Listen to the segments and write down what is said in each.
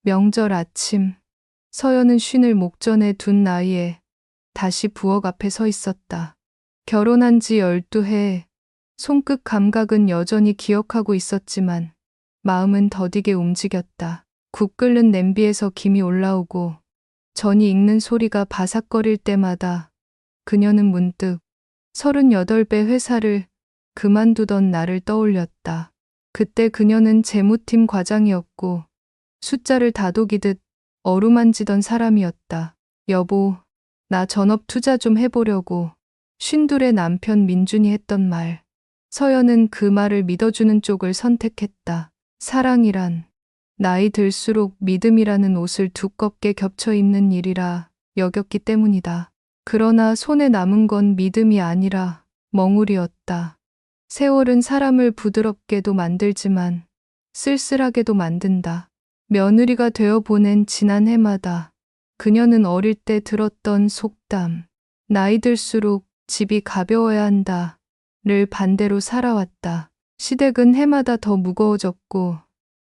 명절 아침, 서연은 쉰을 목전에 둔 나이에 다시 부엌 앞에 서 있었다. 결혼한 지 12해, 손끝 감각은 여전히 기억하고 있었지만 마음은 더디게 움직였다. 국 끓는 냄비에서 김이 올라오고 전이 익는 소리가 바삭거릴 때마다 그녀는 문득 38배 회사를 그만두던 날을 떠올렸다. 그때 그녀는 재무팀 과장이었고 숫자를 다독이듯 어루만지던 사람이었다. 여보, 나 전업 투자 좀 해보려고. 쉰둘의 남편 민준이 했던 말. 서연은 그 말을 믿어주는 쪽을 선택했다. 사랑이란 나이 들수록 믿음이라는 옷을 두껍게 겹쳐 입는 일이라 여겼기 때문이다. 그러나 손에 남은 건 믿음이 아니라 멍울이었다. 세월은 사람을 부드럽게도 만들지만 쓸쓸하게도 만든다. 며느리가 되어 보낸 지난 해마다 그녀는 어릴 때 들었던 속담, 나이 들수록 집이 가벼워야 한다를 반대로 살아왔다. 시댁은 해마다 더 무거워졌고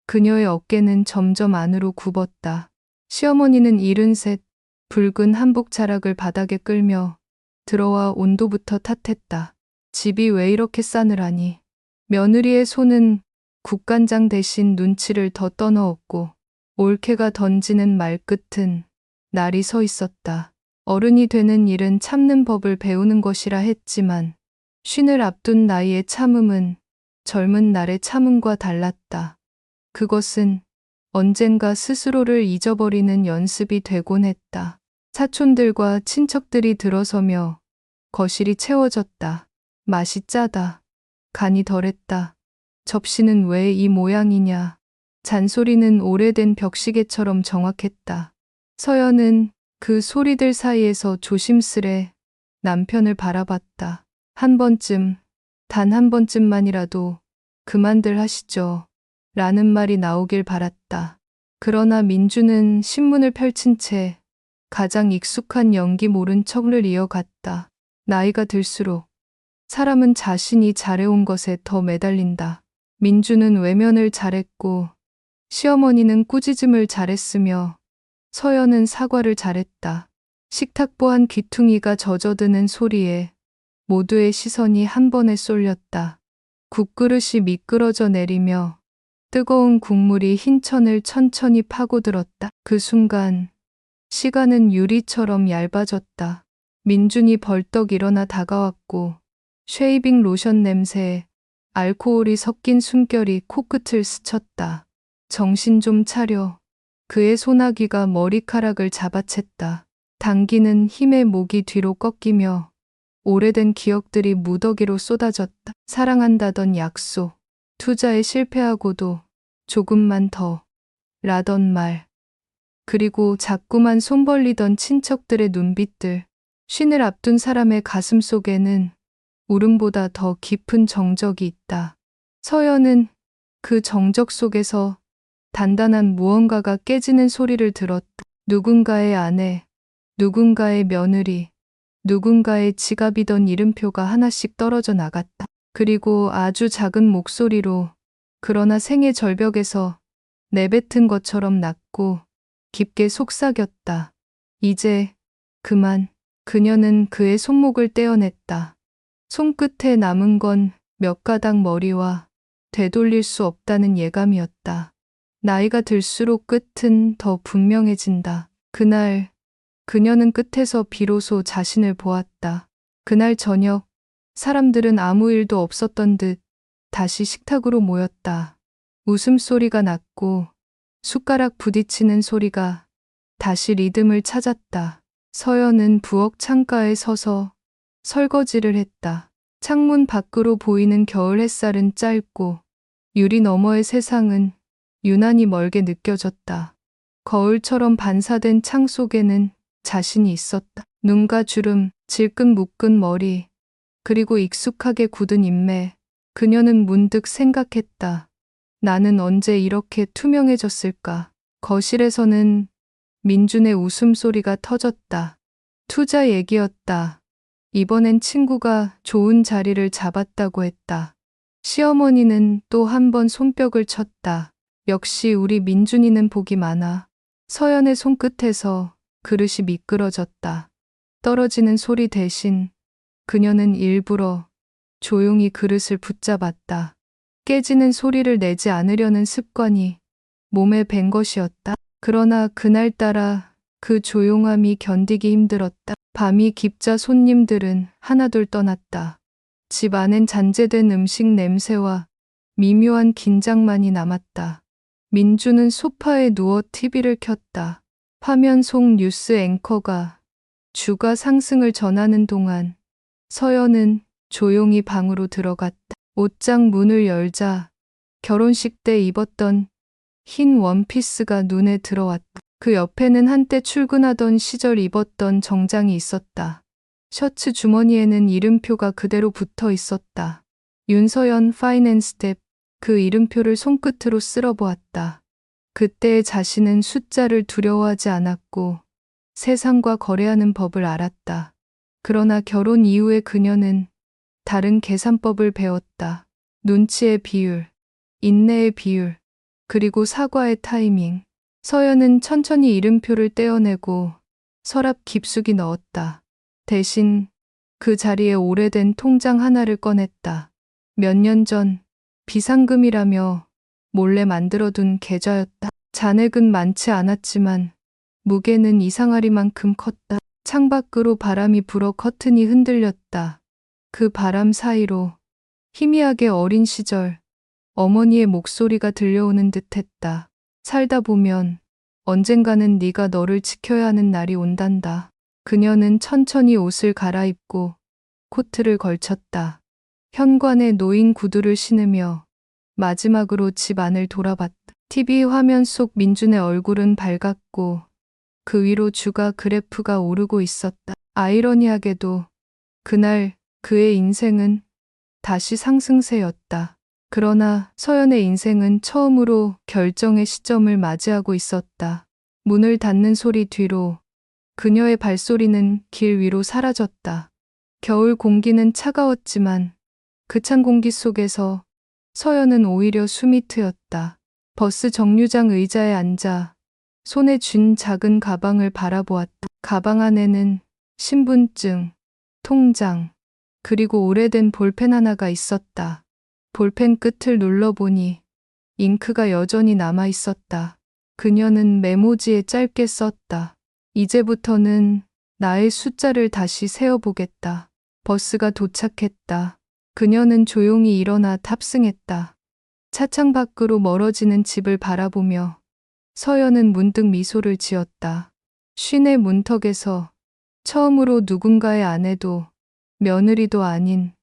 그녀의 어깨는 점점 안으로 굽었다. 시어머니는 73, 붉은 한복 자락을 바닥에 끌며 들어와 온도부터 탓했다. 집이 왜 이렇게 싸늘하니? 며느리의 손은 국간장 대신 눈치를 더 떠넣었고 올케가 던지는 말끝은 날이 서 있었다. 어른이 되는 일은 참는 법을 배우는 것이라 했지만 쉰을 앞둔 나이의 참음은 젊은 날의 참음과 달랐다. 그것은 언젠가 스스로를 잊어버리는 연습이 되곤 했다. 사촌들과 친척들이 들어서며 거실이 채워졌다. 맛이 짜다. 간이 덜했다. 접시는 왜 이 모양이냐. 잔소리는 오래된 벽시계처럼 정확했다. 서연은 그 소리들 사이에서 조심스레 남편을 바라봤다. 한 번쯤, 단 한 번쯤만이라도 그만들 하시죠. 라는 말이 나오길 바랐다. 그러나 민주는 신문을 펼친 채 가장 익숙한 연기 모른 척을 이어갔다. 나이가 들수록 사람은 자신이 잘해온 것에 더 매달린다. 민주는 외면을 잘했고 시어머니는 꾸짖음을 잘했으며 서연은 사과를 잘했다. 식탁보 한 귀퉁이가 젖어드는 소리에 모두의 시선이 한 번에 쏠렸다. 국그릇이 미끄러져 내리며 뜨거운 국물이 흰 천을 천천히 파고들었다. 그 순간 시간은 유리처럼 얇아졌다. 민준이 벌떡 일어나 다가왔고 쉐이빙 로션 냄새에 알코올이 섞인 숨결이 코끝을 스쳤다. 정신 좀 차려. 그의 소나기가 머리카락을 잡아챘다. 당기는 힘에 목이 뒤로 꺾이며 오래된 기억들이 무더기로 쏟아졌다. 사랑한다던 약속, 투자에 실패하고도 조금만 더 라던 말, 그리고 자꾸만 손 벌리던 친척들의 눈빛들. 쉰을 앞둔 사람의 가슴 속에는 울음보다 더 깊은 정적이 있다. 서연은 그 정적 속에서 단단한 무언가가 깨지는 소리를 들었다. 누군가의 아내, 누군가의 며느리, 누군가의 지갑이던 이름표가 하나씩 떨어져 나갔다. 그리고 아주 작은 목소리로 그러나 생의 절벽에서 내뱉은 것처럼 낮고 깊게 속삭였다. 이제 그만. 그녀는 그의 손목을 떼어냈다. 손끝에 남은 건 몇 가닥 머리와 되돌릴 수 없다는 예감이었다. 나이가 들수록 끝은 더 분명해진다. 그날 그녀는 끝에서 비로소 자신을 보았다. 그날 저녁 사람들은 아무 일도 없었던 듯 다시 식탁으로 모였다. 웃음소리가 났고 숟가락 부딪히는 소리가 다시 리듬을 찾았다. 서연은 부엌 창가에 서서 설거지를 했다. 창문 밖으로 보이는 겨울 햇살은 짧고 유리 너머의 세상은 유난히 멀게 느껴졌다. 거울처럼 반사된 창 속에는 자신이 있었다. 눈과 주름, 질끈 묶은 머리, 그리고 익숙하게 굳은 인매. 그녀는 문득 생각했다. 나는 언제 이렇게 투명해졌을까? 거실에서는 민준의 웃음소리가 터졌다. 투자 얘기였다. 이번엔 친구가 좋은 자리를 잡았다고 했다. 시어머니는 또 한 번 손뼉을 쳤다. 역시 우리 민준이는 복이 많아. 서연의 손끝에서 그릇이 미끄러졌다. 떨어지는 소리 대신 그녀는 일부러 조용히 그릇을 붙잡았다. 깨지는 소리를 내지 않으려는 습관이 몸에 밴 것이었다. 그러나 그날따라 그 조용함이 견디기 힘들었다. 밤이 깊자 손님들은 하나둘 떠났다. 집 안엔 잔재된 음식 냄새와 미묘한 긴장만이 남았다. 민주는 소파에 누워 TV를 켰다. 화면 속 뉴스 앵커가 주가 상승을 전하는 동안 서연은 조용히 방으로 들어갔다. 옷장 문을 열자 결혼식 때 입었던 흰 원피스가 눈에 들어왔다. 그 옆에는 한때 출근하던 시절 입었던 정장이 있었다. 셔츠 주머니에는 이름표가 그대로 붙어 있었다. 윤서연 파이낸스 뎁. 그 이름표를 손끝으로 쓸어보았다. 그때의 자신은 숫자를 두려워하지 않았고 세상과 거래하는 법을 알았다. 그러나 결혼 이후에 그녀는 다른 계산법을 배웠다. 눈치의 비율, 인내의 비율, 그리고 사과의 타이밍. 서연은 천천히 이름표를 떼어내고 서랍 깊숙이 넣었다. 대신 그 자리에 오래된 통장 하나를 꺼냈다. 몇 년 전 비상금이라며 몰래 만들어둔 계좌였다. 잔액은 많지 않았지만 무게는 이상하리만큼 컸다. 창밖으로 바람이 불어 커튼이 흔들렸다. 그 바람 사이로 희미하게 어린 시절 어머니의 목소리가 들려오는 듯했다. 살다 보면 언젠가는 네가 너를 지켜야 하는 날이 온단다. 그녀는 천천히 옷을 갈아입고 코트를 걸쳤다. 현관에 놓인 구두를 신으며 마지막으로 집 안을 돌아봤다. TV 화면 속 민준의 얼굴은 밝았고 그 위로 주가 그래프가 오르고 있었다. 아이러니하게도 그날 그의 인생은 다시 상승세였다. 그러나 서연의 인생은 처음으로 결정의 시점을 맞이하고 있었다. 문을 닫는 소리 뒤로 그녀의 발소리는 길 위로 사라졌다. 겨울 공기는 차가웠지만 그 찬 공기 속에서 서연은 오히려 숨이 트였다. 버스 정류장 의자에 앉아 손에 쥔 작은 가방을 바라보았다. 가방 안에는 신분증, 통장, 그리고 오래된 볼펜 하나가 있었다. 볼펜 끝을 눌러보니 잉크가 여전히 남아 있었다. 그녀는 메모지에 짧게 썼다. 이제부터는 나의 숫자를 다시 세어보겠다. 버스가 도착했다. 그녀는 조용히 일어나 탑승했다. 차창 밖으로 멀어지는 집을 바라보며 서연은 문득 미소를 지었다. 쉰의 문턱에서 처음으로 누군가의 아내도 며느리도 아닌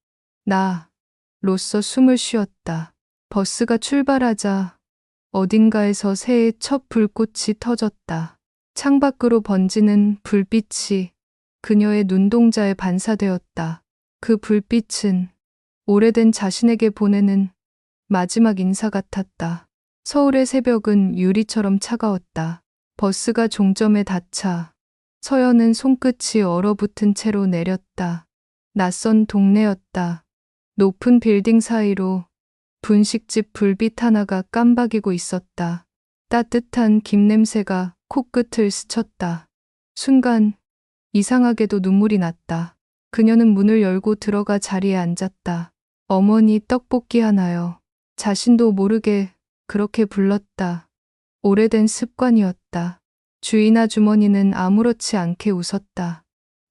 나로서 숨을 쉬었다. 버스가 출발하자 어딘가에서 새해 첫 불꽃이 터졌다. 창밖으로 번지는 불빛이 그녀의 눈동자에 반사되었다. 그 불빛은 오래된 자신에게 보내는 마지막 인사 같았다. 서울의 새벽은 유리처럼 차가웠다. 버스가 종점에 닿자 서연은 손끝이 얼어붙은 채로 내렸다. 낯선 동네였다. 높은 빌딩 사이로 분식집 불빛 하나가 깜박이고 있었다. 따뜻한 김 냄새가 코끝을 스쳤다. 순간 이상하게도 눈물이 났다. 그녀는 문을 열고 들어가 자리에 앉았다. 어머니 떡볶이 하나요. 자신도 모르게 그렇게 불렀다. 오래된 습관이었다. 주인 아주머니는 아무렇지 않게 웃었다.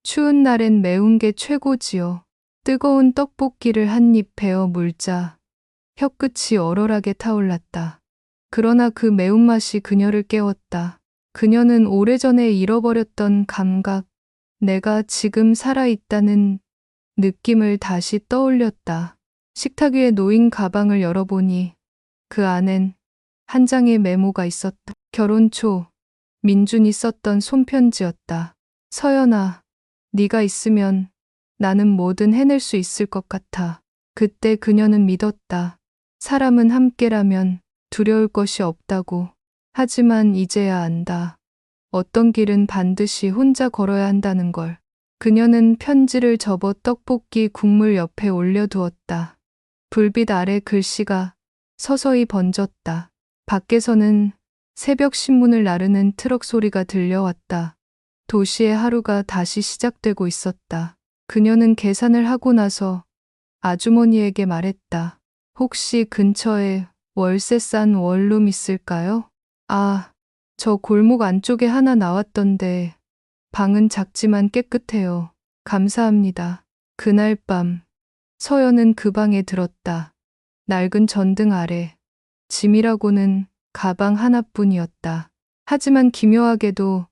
추운 날엔 매운 게 최고지요. 뜨거운 떡볶이를 한 입 베어 물자 혀끝이 얼얼하게 타올랐다. 그러나 그 매운맛이 그녀를 깨웠다. 그녀는 오래전에 잃어버렸던 감각, 내가 지금 살아있다는 느낌을 다시 떠올렸다. 식탁 위에 놓인 가방을 열어보니 그 안엔 한 장의 메모가 있었다. 결혼 초 민준이 썼던 손편지였다. 서연아, 네가 있으면 나는 뭐든 해낼 수 있을 것 같아. 그때 그녀는 믿었다. 사람은 함께라면 두려울 것이 없다고. 하지만 이제야 안다. 어떤 길은 반드시 혼자 걸어야 한다는 걸. 그녀는 편지를 접어 떡볶이 국물 옆에 올려두었다. 불빛 아래 글씨가 서서히 번졌다. 밖에서는 새벽 신문을 나르는 트럭 소리가 들려왔다. 도시의 하루가 다시 시작되고 있었다. 그녀는 계산을 하고 나서 아주머니에게 말했다. 혹시 근처에 월세 싼 원룸 있을까요? 아, 저 골목 안쪽에 하나 나왔던데 방은 작지만 깨끗해요. 감사합니다. 그날 밤 서연은 그 방에 들었다. 낡은 전등 아래 짐이라고는 가방 하나뿐이었다. 하지만 기묘하게도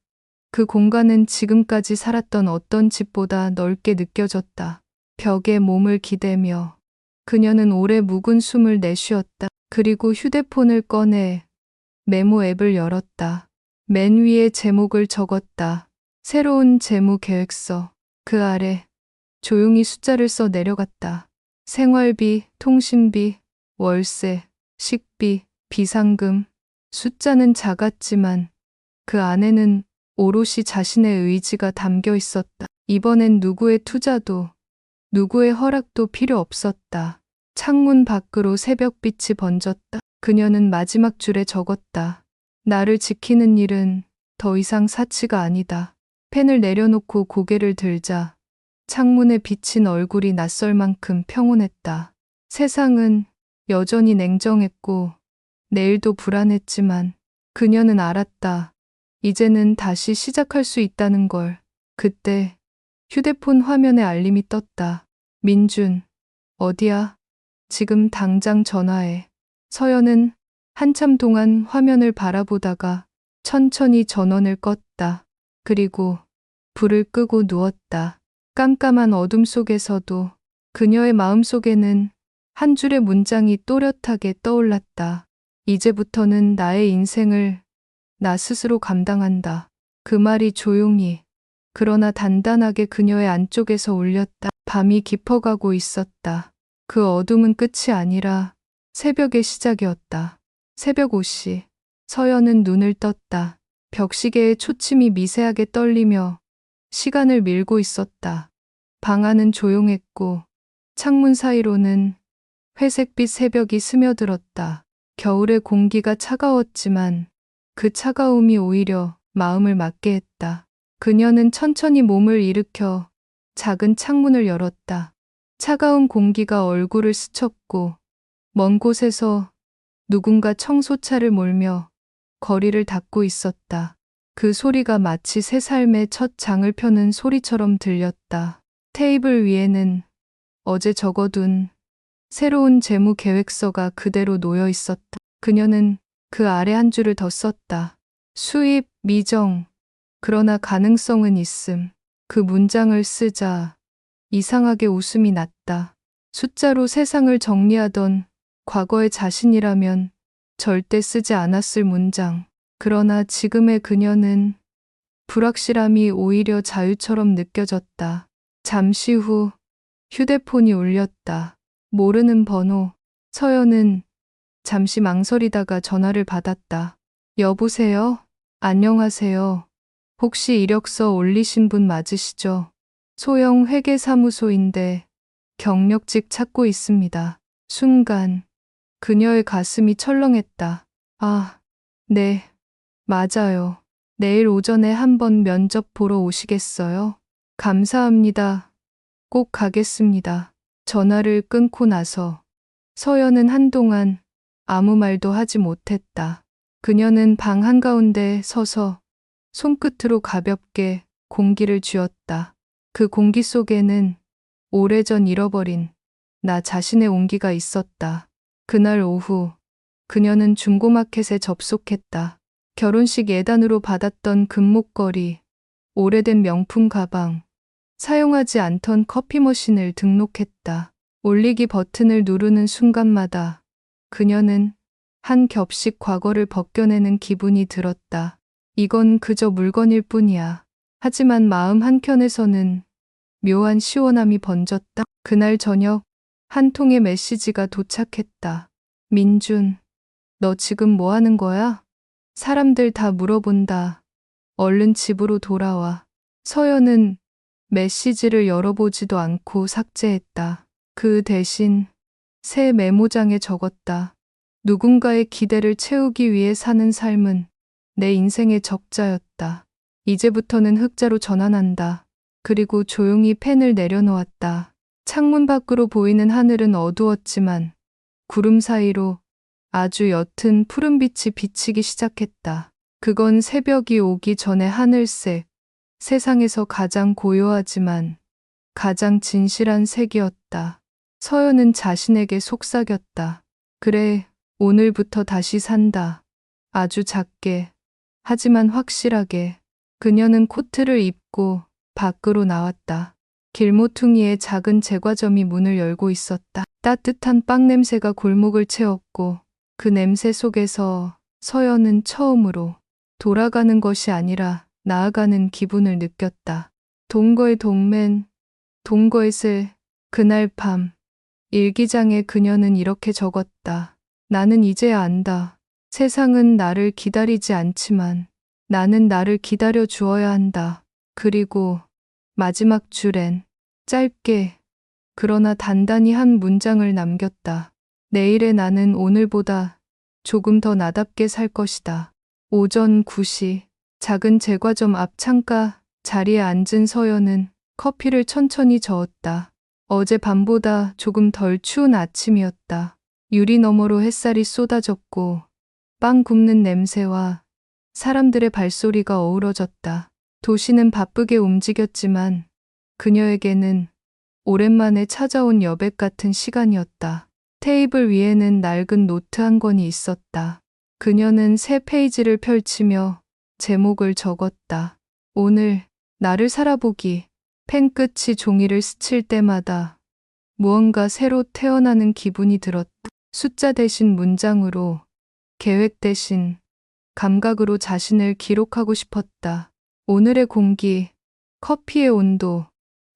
그 공간은 지금까지 살았던 어떤 집보다 넓게 느껴졌다. 벽에 몸을 기대며 그녀는 오래 묵은 숨을 내쉬었다. 그리고 휴대폰을 꺼내 메모 앱을 열었다. 맨 위에 제목을 적었다. 새로운 재무 계획서. 그 아래 조용히 숫자를 써 내려갔다. 생활비, 통신비, 월세, 식비, 비상금. 숫자는 작았지만 그 안에는 오롯이 자신의 의지가 담겨 있었다. 이번엔 누구의 투자도, 누구의 허락도 필요 없었다. 창문 밖으로 새벽빛이 번졌다. 그녀는 마지막 줄에 적었다. 나를 지키는 일은 더 이상 사치가 아니다. 펜을 내려놓고 고개를 들자 창문에 비친 얼굴이 낯설 만큼 평온했다. 세상은 여전히 냉정했고 내일도 불안했지만 그녀는 알았다. 이제는 다시 시작할 수 있다는 걸. 그때 휴대폰 화면에 알림이 떴다. 민준, 어디야? 지금 당장 전화해. 서연은 한참 동안 화면을 바라보다가 천천히 전원을 껐다. 그리고 불을 끄고 누웠다. 깜깜한 어둠 속에서도 그녀의 마음속에는 한 줄의 문장이 또렷하게 떠올랐다. 이제부터는 나의 인생을 나 스스로 감당한다. 그 말이 조용히 그러나 단단하게 그녀의 안쪽에서 울렸다. 밤이 깊어가고 있었다. 그 어둠은 끝이 아니라 새벽의 시작이었다. 새벽 5시. 서연은 눈을 떴다. 벽시계의 초침이 미세하게 떨리며 시간을 밀고 있었다. 방 안은 조용했고 창문 사이로는 회색빛 새벽이 스며들었다. 겨울의 공기가 차가웠지만 그 차가움이 오히려 마음을 맑게 했다. 그녀는 천천히 몸을 일으켜 작은 창문을 열었다. 차가운 공기가 얼굴을 스쳤고 먼 곳에서 누군가 청소차를 몰며 거리를 닦고 있었다. 그 소리가 마치 새 삶의 첫 장을 펴는 소리처럼 들렸다. 테이블 위에는 어제 적어둔 새로운 재무 계획서가 그대로 놓여 있었다. 그녀는 그 아래 한 줄을 더 썼다. 수입, 미정, 그러나 가능성은 있음. 그 문장을 쓰자 이상하게 웃음이 났다. 숫자로 세상을 정리하던 과거의 자신이라면 절대 쓰지 않았을 문장. 그러나 지금의 그녀는 불확실함이 오히려 자유처럼 느껴졌다. 잠시 후 휴대폰이 울렸다. 모르는 번호. 서연은 잠시 망설이다가 전화를 받았다. 여보세요? 안녕하세요. 혹시 이력서 올리신 분 맞으시죠? 소형 회계사무소인데 경력직 찾고 있습니다. 순간 그녀의 가슴이 철렁했다. 아, 네, 맞아요. 내일 오전에 한번 면접 보러 오시겠어요? 감사합니다. 꼭 가겠습니다. 전화를 끊고 나서 서연은 한동안 아무 말도 하지 못했다. 그녀는 방 한가운데 서서 손끝으로 가볍게 공기를 쥐었다. 그 공기 속에는 오래전 잃어버린 나 자신의 온기가 있었다. 그날 오후 그녀는 중고마켓에 접속했다. 결혼식 예단으로 받았던 금목걸이, 오래된 명품 가방, 사용하지 않던 커피 머신을 등록했다. 올리기 버튼을 누르는 순간마다 그녀는 한 겹씩 과거를 벗겨내는 기분이 들었다. 이건 그저 물건일 뿐이야. 하지만 마음 한켠에서는 묘한 시원함이 번졌다. 그날 저녁 한 통의 메시지가 도착했다. 민준, 너 지금 뭐 하는 거야? 사람들 다 물어본다. 얼른 집으로 돌아와. 서연은 메시지를 열어보지도 않고 삭제했다. 그 대신 새 메모장에 적었다. 누군가의 기대를 채우기 위해 사는 삶은 내 인생의 적자였다. 이제부터는 흑자로 전환한다. 그리고 조용히 펜을 내려놓았다. 창문 밖으로 보이는 하늘은 어두웠지만 구름 사이로 아주 옅은 푸른빛이 비치기 시작했다. 그건 새벽이 오기 전의 하늘색, 세상에서 가장 고요하지만 가장 진실한 색이었다. 서연은 자신에게 속삭였다. 그래, 오늘부터 다시 산다. 아주 작게, 하지만 확실하게. 그녀는 코트를 입고 밖으로 나왔다. 길모퉁이의 작은 제과점이 문을 열고 있었다. 따뜻한 빵 냄새가 골목을 채웠고 그 냄새 속에서 서연은 처음으로 돌아가는 것이 아니라 나아가는 기분을 느꼈다. 동거의 동맨, 동거의 슬, 그날 밤, 일기장에 그녀는 이렇게 적었다. 나는 이제야 안다. 세상은 나를 기다리지 않지만 나는 나를 기다려 주어야 한다. 그리고 마지막 줄엔 짧게 그러나 단단히 한 문장을 남겼다. 내일의 나는 오늘보다 조금 더 나답게 살 것이다. 오전 9시 작은 제과점 앞 창가 자리에 앉은 서연은 커피를 천천히 저었다. 어제 밤보다 조금 덜 추운 아침이었다. 유리 너머로 햇살이 쏟아졌고 빵 굽는 냄새와 사람들의 발소리가 어우러졌다. 도시는 바쁘게 움직였지만 그녀에게는 오랜만에 찾아온 여백 같은 시간이었다. 테이블 위에는 낡은 노트 한 권이 있었다. 그녀는 새 페이지를 펼치며 제목을 적었다. 오늘 나를 살아보기. 펜 끝이 종이를 스칠 때마다 무언가 새로 태어나는 기분이 들었다. 숫자 대신 문장으로, 계획 대신 감각으로 자신을 기록하고 싶었다. 오늘의 공기, 커피의 온도,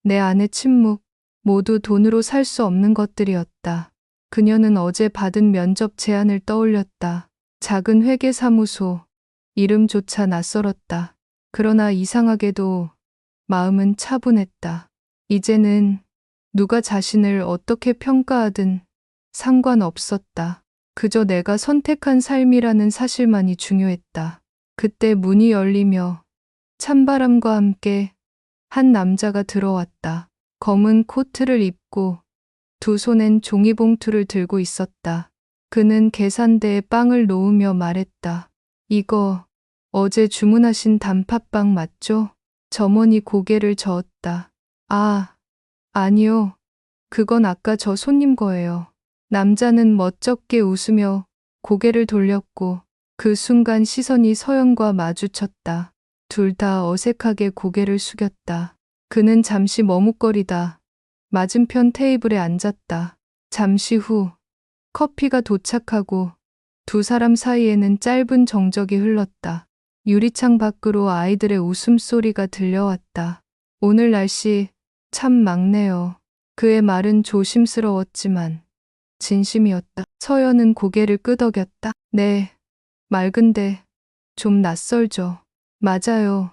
내 안의 침묵, 모두 돈으로 살 수 없는 것들이었다. 그녀는 어제 받은 면접 제안을 떠올렸다. 작은 회계사무소, 이름조차 낯설었다. 그러나 이상하게도 마음은 차분했다. 이제는 누가 자신을 어떻게 평가하든 상관없었다. 그저 내가 선택한 삶이라는 사실만이 중요했다. 그때 문이 열리며 찬바람과 함께 한 남자가 들어왔다. 검은 코트를 입고 두 손엔 종이봉투를 들고 있었다. 그는 계산대에 빵을 놓으며 말했다. 이거 어제 주문하신 단팥빵 맞죠? 점원이 고개를 저었다. 아, 아니요. 그건 아까 저 손님 거예요. 남자는 멋쩍게 웃으며 고개를 돌렸고 그 순간 시선이 서연과 마주쳤다. 둘 다 어색하게 고개를 숙였다. 그는 잠시 머뭇거리다 맞은편 테이블에 앉았다. 잠시 후 커피가 도착하고 두 사람 사이에는 짧은 정적이 흘렀다. 유리창 밖으로 아이들의 웃음소리가 들려왔다. 오늘 날씨 참 맑네요. 그의 말은 조심스러웠지만 진심이었다. 서연은 고개를 끄덕였다. 네, 맑은데 좀 낯설죠. 맞아요.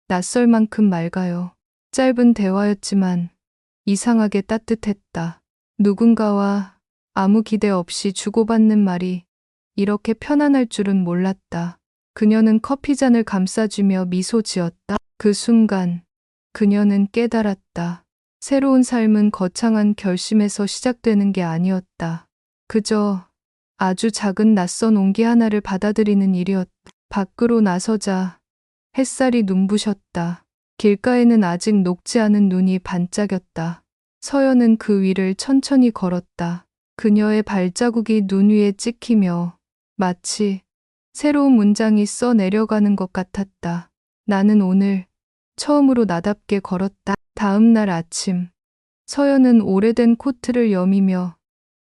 낯설 만큼 맑아요. 짧은 대화였지만 이상하게 따뜻했다. 누군가와 아무 기대 없이 주고받는 말이 이렇게 편안할 줄은 몰랐다. 그녀는 커피잔을 감싸주며 미소 지었다. 그 순간 그녀는 깨달았다. 새로운 삶은 거창한 결심에서 시작되는 게 아니었다. 그저 아주 작은 낯선 온기 하나를 받아들이는 일이었다. 밖으로 나서자 햇살이 눈부셨다. 길가에는 아직 녹지 않은 눈이 반짝였다. 서연은 그 위를 천천히 걸었다. 그녀의 발자국이 눈 위에 찍히며 마치 새로운 문장이 써 내려가는 것 같았다. 나는 오늘 처음으로 나답게 걸었다. 다음 날 아침, 서연은 오래된 코트를 여미며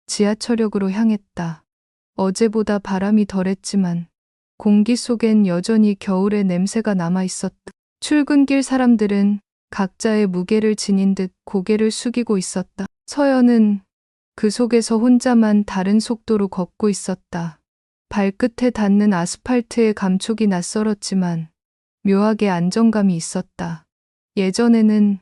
지하철역으로 향했다. 어제보다 바람이 덜했지만 공기 속엔 여전히 겨울의 냄새가 남아 있었다. 출근길 사람들은 각자의 무게를 지닌 듯 고개를 숙이고 있었다. 서연은 그 속에서 혼자만 다른 속도로 걷고 있었다. 발끝에 닿는 아스팔트의 감촉이 낯설었지만 묘하게 안정감이 있었다. 예전에는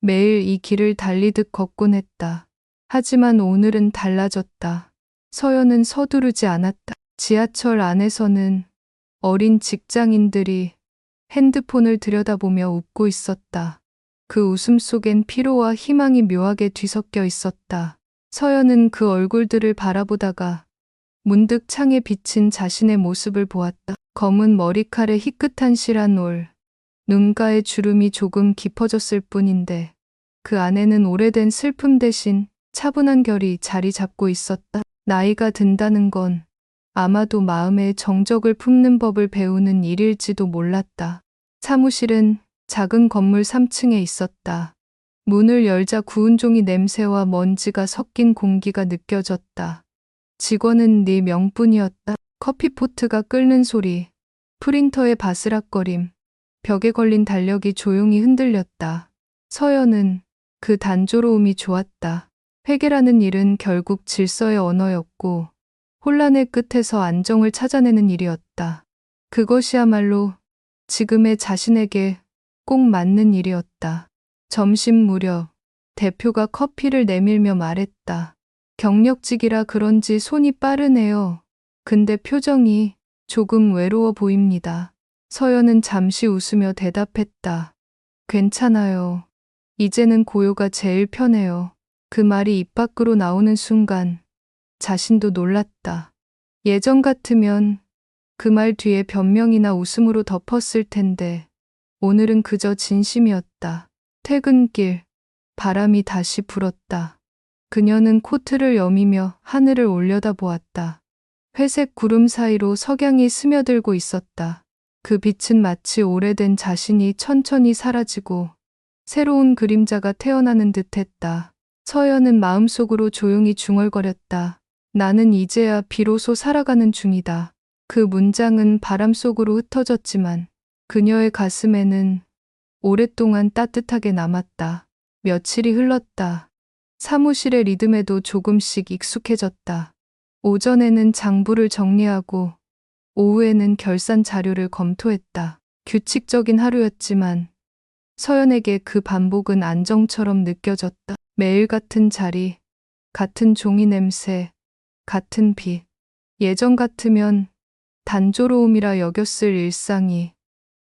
매일 이 길을 달리듯 걷곤 했다. 하지만 오늘은 달라졌다. 서연은 서두르지 않았다. 지하철 안에서는 어린 직장인들이 핸드폰을 들여다보며 웃고 있었다. 그 웃음 속엔 피로와 희망이 묘하게 뒤섞여 있었다. 서연은 그 얼굴들을 바라보다가 문득 창에 비친 자신의 모습을 보았다. 검은 머리칼에 희끗한 실한 올, 눈가의 주름이 조금 깊어졌을 뿐인데 그 안에는 오래된 슬픔 대신 차분한 결이 자리 잡고 있었다. 나이가 든다는 건 아마도 마음의 정적을 품는 법을 배우는 일일지도 몰랐다. 사무실은 작은 건물 3층에 있었다. 문을 열자 구운 종이 냄새와 먼지가 섞인 공기가 느껴졌다. 직원은 네 명뿐이었다. 커피포트가 끓는 소리, 프린터의 바스락거림, 벽에 걸린 달력이 조용히 흔들렸다. 서연은 그 단조로움이 좋았다. 회계라는 일은 결국 질서의 언어였고 혼란의 끝에서 안정을 찾아내는 일이었다. 그것이야말로 지금의 자신에게 꼭 맞는 일이었다. 점심 무렵 대표가 커피를 내밀며 말했다. 경력직이라 그런지 손이 빠르네요. 근데 표정이 조금 외로워 보입니다. 서연은 잠시 웃으며 대답했다. 괜찮아요. 이제는 고요가 제일 편해요. 그 말이 입 밖으로 나오는 순간 자신도 놀랐다. 예전 같으면 그 말 뒤에 변명이나 웃음으로 덮었을 텐데 오늘은 그저 진심이었다. 퇴근길, 바람이 다시 불었다. 그녀는 코트를 여미며 하늘을 올려다보았다. 회색 구름 사이로 석양이 스며들고 있었다. 그 빛은 마치 오래된 자신이 천천히 사라지고 새로운 그림자가 태어나는 듯했다. 서연은 마음속으로 조용히 중얼거렸다. 나는 이제야 비로소 살아가는 중이다. 그 문장은 바람 속으로 흩어졌지만 그녀의 가슴에는 오랫동안 따뜻하게 남았다. 며칠이 흘렀다. 사무실의 리듬에도 조금씩 익숙해졌다. 오전에는 장부를 정리하고 오후에는 결산 자료를 검토했다. 규칙적인 하루였지만 서연에게 그 반복은 안정처럼 느껴졌다. 매일 같은 자리, 같은 종이 냄새, 같은 빛. 예전 같으면 단조로움이라 여겼을 일상이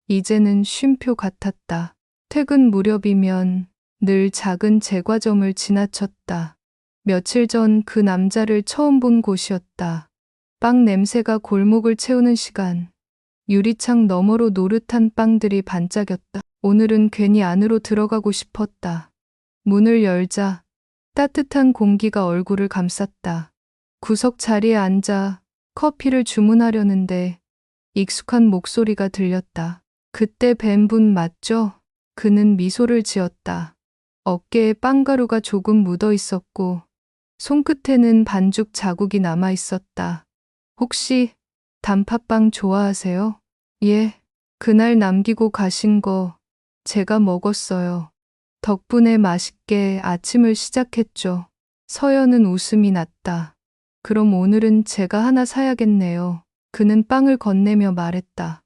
이제는 쉼표 같았다. 퇴근 무렵이면 늘 작은 제과점을 지나쳤다. 며칠 전 그 남자를 처음 본 곳이었다. 빵 냄새가 골목을 채우는 시간. 유리창 너머로 노릇한 빵들이 반짝였다. 오늘은 괜히 안으로 들어가고 싶었다. 문을 열자 따뜻한 공기가 얼굴을 감쌌다. 구석 자리에 앉아 커피를 주문하려는데 익숙한 목소리가 들렸다. 그때 뵌 분 맞죠? 그는 미소를 지었다. 어깨에 빵가루가 조금 묻어 있었고 손끝에는 반죽 자국이 남아 있었다. 혹시 단팥빵 좋아하세요? 예, 그날 남기고 가신 거 제가 먹었어요. 덕분에 맛있게 아침을 시작했죠. 서연은 웃음이 났다. 그럼 오늘은 제가 하나 사야겠네요. 그는 빵을 건네며 말했다.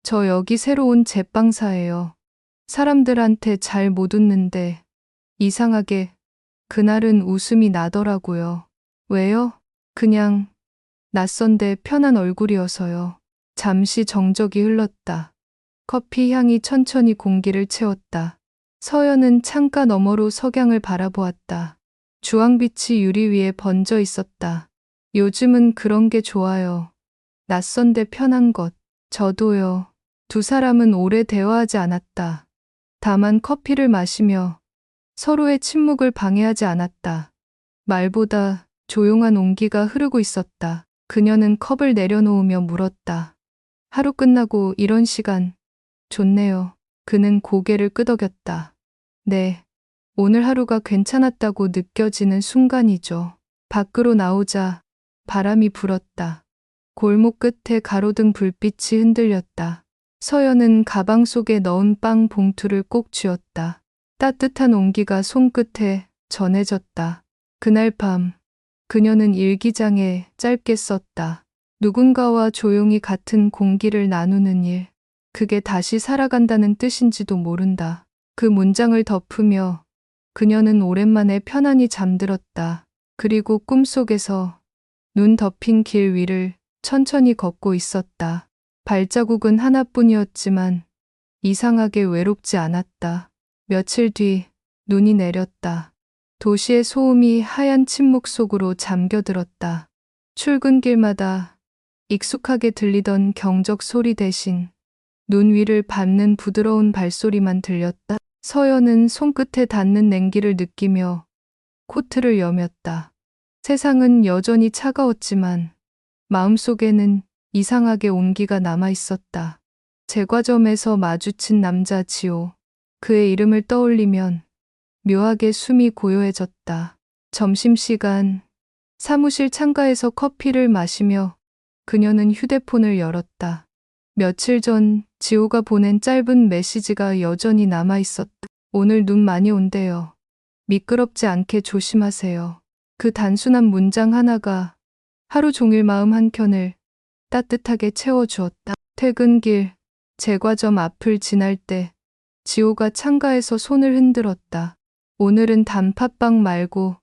저 여기 새로 온 제빵사예요. 사람들한테 잘 못 웃는데 이상하게 그날은 웃음이 나더라고요. 왜요? 그냥 낯선데 편한 얼굴이어서요. 잠시 정적이 흘렀다. 커피 향이 천천히 공기를 채웠다. 서연은 창가 너머로 석양을 바라보았다. 주황빛이 유리 위에 번져 있었다. 요즘은 그런 게 좋아요. 낯선데 편한 것. 저도요. 두 사람은 오래 대화하지 않았다. 다만 커피를 마시며 서로의 침묵을 방해하지 않았다. 말보다 조용한 온기가 흐르고 있었다. 그녀는 컵을 내려놓으며 물었다. 하루 끝나고 이런 시간 좋네요. 그는 고개를 끄덕였다. 네, 오늘 하루가 괜찮았다고 느껴지는 순간이죠. 밖으로 나오자 바람이 불었다. 골목 끝에 가로등 불빛이 흔들렸다. 서연은 가방 속에 넣은 빵 봉투를 꼭 쥐었다. 따뜻한 온기가 손끝에 전해졌다. 그날 밤 그녀는 일기장에 짧게 썼다. 누군가와 조용히 같은 공기를 나누는 일. 그게 다시 살아간다는 뜻인지도 모른다. 그 문장을 덮으며 그녀는 오랜만에 편안히 잠들었다. 그리고 꿈속에서 눈 덮인 길 위를 천천히 걷고 있었다. 발자국은 하나뿐이었지만 이상하게 외롭지 않았다. 며칠 뒤 눈이 내렸다. 도시의 소음이 하얀 침묵 속으로 잠겨들었다. 출근길마다 익숙하게 들리던 경적 소리 대신 눈 위를 밟는 부드러운 발소리만 들렸다. 서연은 손끝에 닿는 냉기를 느끼며 코트를 여몄다. 세상은 여전히 차가웠지만 마음속에는 이상하게 온기가 남아 있었다. 제과점에서 마주친 남자 지호. 그의 이름을 떠올리면 묘하게 숨이 고요해졌다. 점심시간, 사무실 창가에서 커피를 마시며 그녀는 휴대폰을 열었다. 며칠 전 지호가 보낸 짧은 메시지가 여전히 남아 있었다. 오늘 눈 많이 온대요. 미끄럽지 않게 조심하세요. 그 단순한 문장 하나가 하루 종일 마음 한켠을 따뜻하게 채워주었다. 퇴근길, 제과점 앞을 지날 때 지호가 창가에서 손을 흔들었다. 오늘은 단팥빵 말고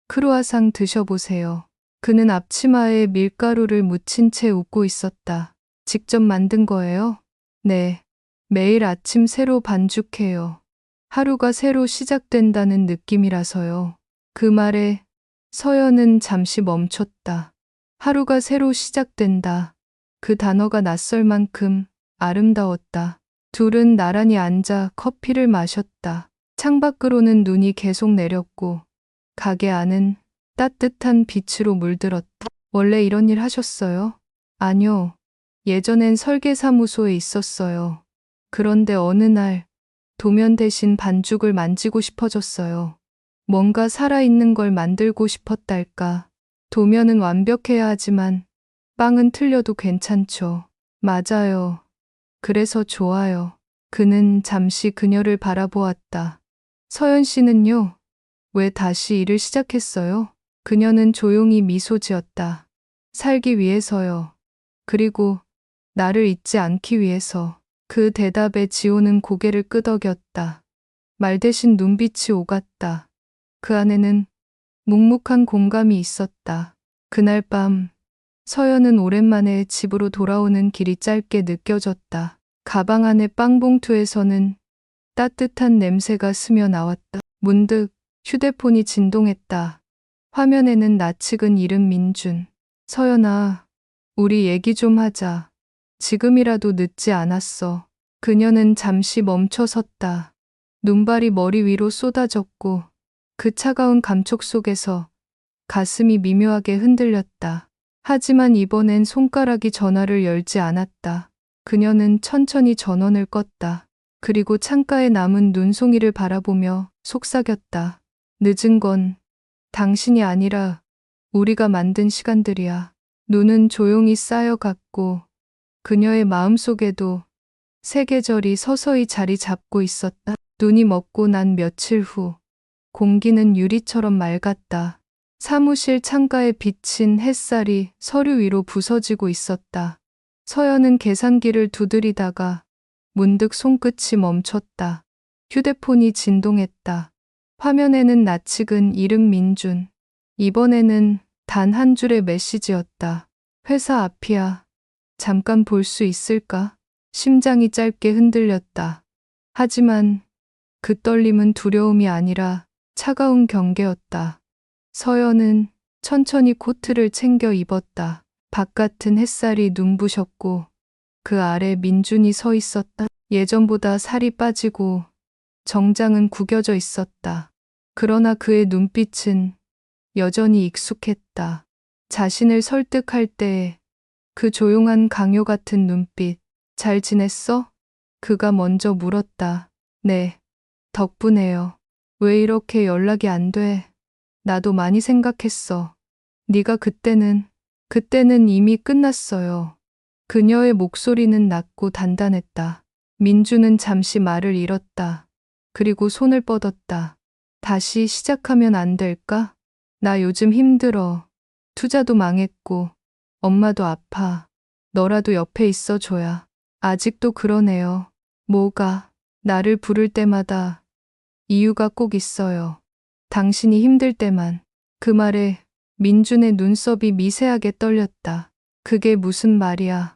크루아상 드셔보세요. 그는 앞치마에 밀가루를 묻힌 채 웃고 있었다. 직접 만든 거예요? 네. 매일 아침 새로 반죽해요. 하루가 새로 시작된다는 느낌이라서요. 그 말에 서연은 잠시 멈췄다. 하루가 새로 시작된다. 그 단어가 낯설 만큼 아름다웠다. 둘은 나란히 앉아 커피를 마셨다. 창밖으로는 눈이 계속 내렸고 가게 안은 따뜻한 빛으로 물들었다. 원래 이런 일 하셨어요? 아니요. 예전엔 설계사무소에 있었어요. 그런데 어느 날 도면 대신 반죽을 만지고 싶어졌어요. 뭔가 살아있는 걸 만들고 싶었달까. 도면은 완벽해야 하지만 빵은 틀려도 괜찮죠. 맞아요. 그래서 좋아요. 그는 잠시 그녀를 바라보았다. 서연 씨는요? 왜 다시 일을 시작했어요? 그녀는 조용히 미소 지었다. 살기 위해서요. 그리고 나를 잊지 않기 위해서. 그 대답에 지호는 고개를 끄덕였다. 말 대신 눈빛이 오갔다. 그 안에는 묵묵한 공감이 있었다. 그날 밤 서연은 오랜만에 집으로 돌아오는 길이 짧게 느껴졌다. 가방 안의 빵봉투에서는 따뜻한 냄새가 스며 나왔다. 문득 휴대폰이 진동했다. 화면에는 낯익은 이름 민준. 서연아, 우리 얘기 좀 하자. 지금이라도 늦지 않았어. 그녀는 잠시 멈춰 섰다. 눈발이 머리 위로 쏟아졌고 그 차가운 감촉 속에서 가슴이 미묘하게 흔들렸다. 하지만 이번엔 손가락이 전화를 열지 않았다. 그녀는 천천히 전원을 껐다. 그리고 창가에 남은 눈송이를 바라보며 속삭였다. 늦은 건 당신이 아니라 우리가 만든 시간들이야. 눈은 조용히 쌓여갔고 그녀의 마음속에도 새 계절이 서서히 자리 잡고 있었다. 눈이 먹고 난 며칠 후 공기는 유리처럼 맑았다. 사무실 창가에 비친 햇살이 서류 위로 부서지고 있었다. 서연은 계산기를 두드리다가 문득 손끝이 멈췄다. 휴대폰이 진동했다. 화면에는 낯익은 이름 민준. 이번에는 단 한 줄의 메시지였다. 회사 앞이야. 잠깐 볼 수 있을까? 심장이 짧게 흔들렸다. 하지만 그 떨림은 두려움이 아니라 차가운 경계였다. 서연은 천천히 코트를 챙겨 입었다. 바깥은 햇살이 눈부셨고 그 아래 민준이 서 있었다. 예전보다 살이 빠지고 정장은 구겨져 있었다. 그러나 그의 눈빛은 여전히 익숙했다. 자신을 설득할 때 그 조용한 강요 같은 눈빛. 잘 지냈어? 그가 먼저 물었다. 네, 덕분에요. 왜 이렇게 연락이 안 돼? 나도 많이 생각했어. 네가 그때는 이미 끝났어요. 그녀의 목소리는 낮고 단단했다. 민주는 잠시 말을 잃었다. 그리고 손을 뻗었다. 다시 시작하면 안 될까? 나 요즘 힘들어. 투자도 망했고 엄마도 아파. 너라도 옆에 있어줘야. 아직도 그러네요. 뭐가? 나를 부를 때마다 이유가 꼭 있어요. 당신이 힘들 때만. 그 말에 민준의 눈썹이 미세하게 떨렸다. 그게 무슨 말이야.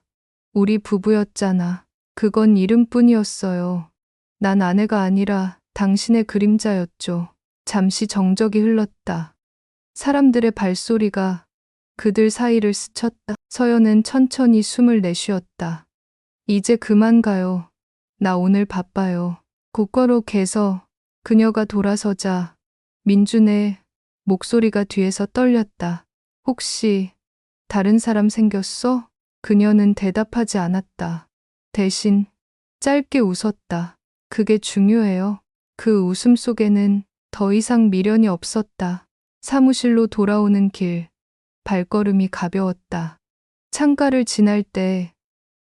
우리 부부였잖아. 그건 이름뿐이었어요. 난 아내가 아니라 당신의 그림자였죠. 잠시 정적이 흘렀다. 사람들의 발소리가 그들 사이를 스쳤다. 서연은 천천히 숨을 내쉬었다. 이제 그만 가요. 나 오늘 바빠요. 곧가로 개서 그녀가 돌아서자 민준의 목소리가 뒤에서 떨렸다. 혹시 다른 사람 생겼어? 그녀는 대답하지 않았다. 대신 짧게 웃었다. 그게 중요해요. 그 웃음 속에는 더 이상 미련이 없었다. 사무실로 돌아오는 길, 발걸음이 가벼웠다. 창가를 지날 때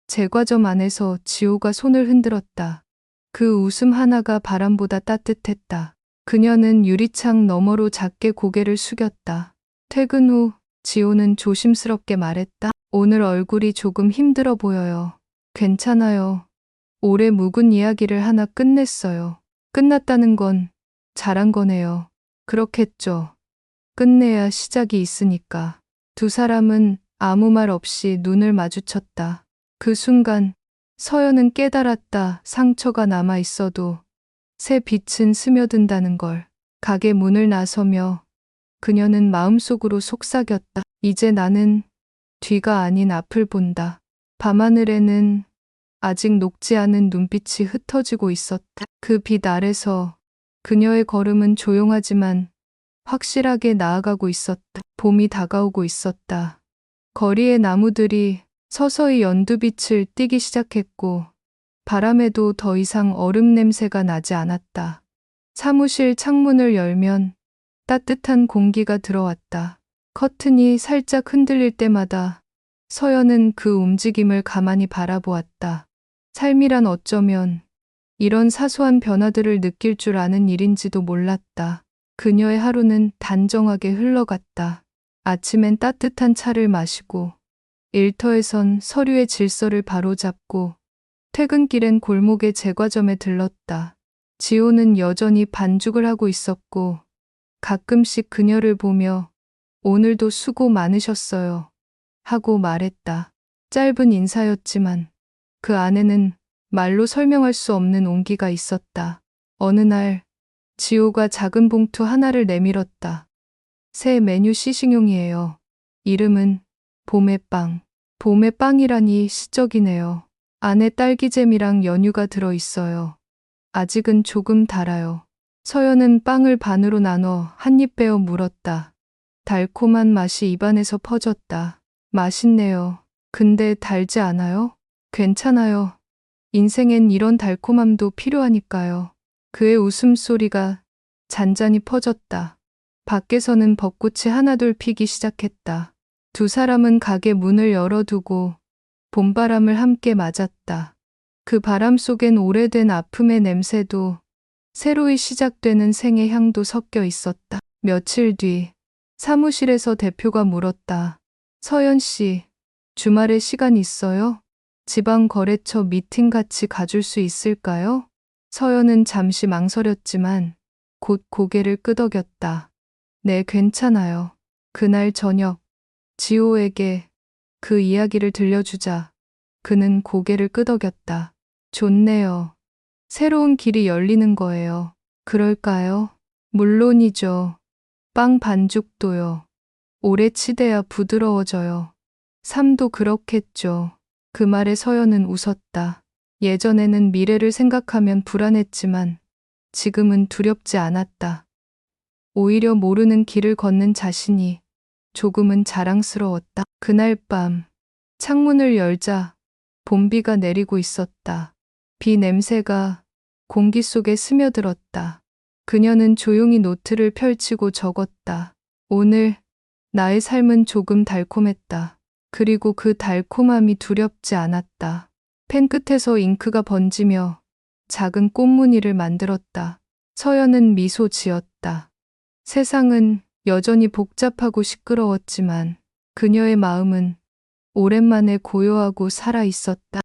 제과점 안에서 지호가 손을 흔들었다. 그 웃음 하나가 바람보다 따뜻했다. 그녀는 유리창 너머로 작게 고개를 숙였다. 퇴근 후 지호는 조심스럽게 말했다. 오늘 얼굴이 조금 힘들어 보여요. 괜찮아요. 오래 묵은 이야기를 하나 끝냈어요. 끝났다는 건 잘한 거네요. 그렇겠죠. 끝내야 시작이 있으니까. 두 사람은 아무 말 없이 눈을 마주쳤다. 그 순간 서연은 깨달았다. 상처가 남아 있어도 새 빛은 스며든다는 걸. 가게 문을 나서며 그녀는 마음속으로 속삭였다. 이제 나는 뒤가 아닌 앞을 본다. 밤하늘에는 아직 녹지 않은 눈빛이 흩어지고 있었다. 그 빛 아래서 그녀의 걸음은 조용하지만 확실하게 나아가고 있었다. 봄이 다가오고 있었다. 거리의 나무들이 서서히 연두빛을 띠기 시작했고 바람에도 더 이상 얼음 냄새가 나지 않았다. 사무실 창문을 열면 따뜻한 공기가 들어왔다. 커튼이 살짝 흔들릴 때마다 서연은 그 움직임을 가만히 바라보았다. 삶이란 어쩌면 이런 사소한 변화들을 느낄 줄 아는 일인지도 몰랐다. 그녀의 하루는 단정하게 흘러갔다. 아침엔 따뜻한 차를 마시고 일터에선 서류의 질서를 바로잡고 퇴근길엔 골목의 제과점에 들렀다. 지호는 여전히 반죽을 하고 있었고 가끔씩 그녀를 보며 오늘도 수고 많으셨어요 하고 말했다. 짧은 인사였지만 그 안에는 말로 설명할 수 없는 온기가 있었다. 어느 날 지호가 작은 봉투 하나를 내밀었다. 새 메뉴 시식용이에요. 이름은 봄의 빵. 봄의 빵이라니 시적이네요. 안에 딸기잼이랑 연유가 들어있어요. 아직은 조금 달아요. 서연은 빵을 반으로 나눠 한 입 베어 물었다. 달콤한 맛이 입안에서 퍼졌다. 맛있네요. 근데 달지 않아요? 괜찮아요. 인생엔 이런 달콤함도 필요하니까요. 그의 웃음소리가 잔잔히 퍼졌다. 밖에서는 벚꽃이 하나둘 피기 시작했다. 두 사람은 가게 문을 열어두고 봄바람을 함께 맞았다. 그 바람 속엔 오래된 아픔의 냄새도 새로이 시작되는 생의 향도 섞여 있었다. 며칠 뒤 사무실에서 대표가 물었다. 서연 씨, 주말에 시간 있어요? 지방거래처 미팅 같이 가줄 수 있을까요? 서연은 잠시 망설였지만 곧 고개를 끄덕였다. 네, 괜찮아요. 그날 저녁 지호에게 그 이야기를 들려주자 그는 고개를 끄덕였다. 좋네요. 새로운 길이 열리는 거예요. 그럴까요? 물론이죠. 빵 반죽도요. 오래 치대야 부드러워져요. 삶도 그렇겠죠. 그 말에 서연은 웃었다. 예전에는 미래를 생각하면 불안했지만 지금은 두렵지 않았다. 오히려 모르는 길을 걷는 자신이 조금은 자랑스러웠다. 그날 밤 창문을 열자 봄비가 내리고 있었다. 비 냄새가 공기 속에 스며들었다. 그녀는 조용히 노트를 펼치고 적었다. 오늘 나의 삶은 조금 달콤했다. 그리고 그 달콤함이 두렵지 않았다. 펜 끝에서 잉크가 번지며 작은 꽃무늬를 만들었다. 서연은 미소 지었다. 세상은 여전히 복잡하고 시끄러웠지만 그녀의 마음은 오랜만에 고요하고 살아 있었다.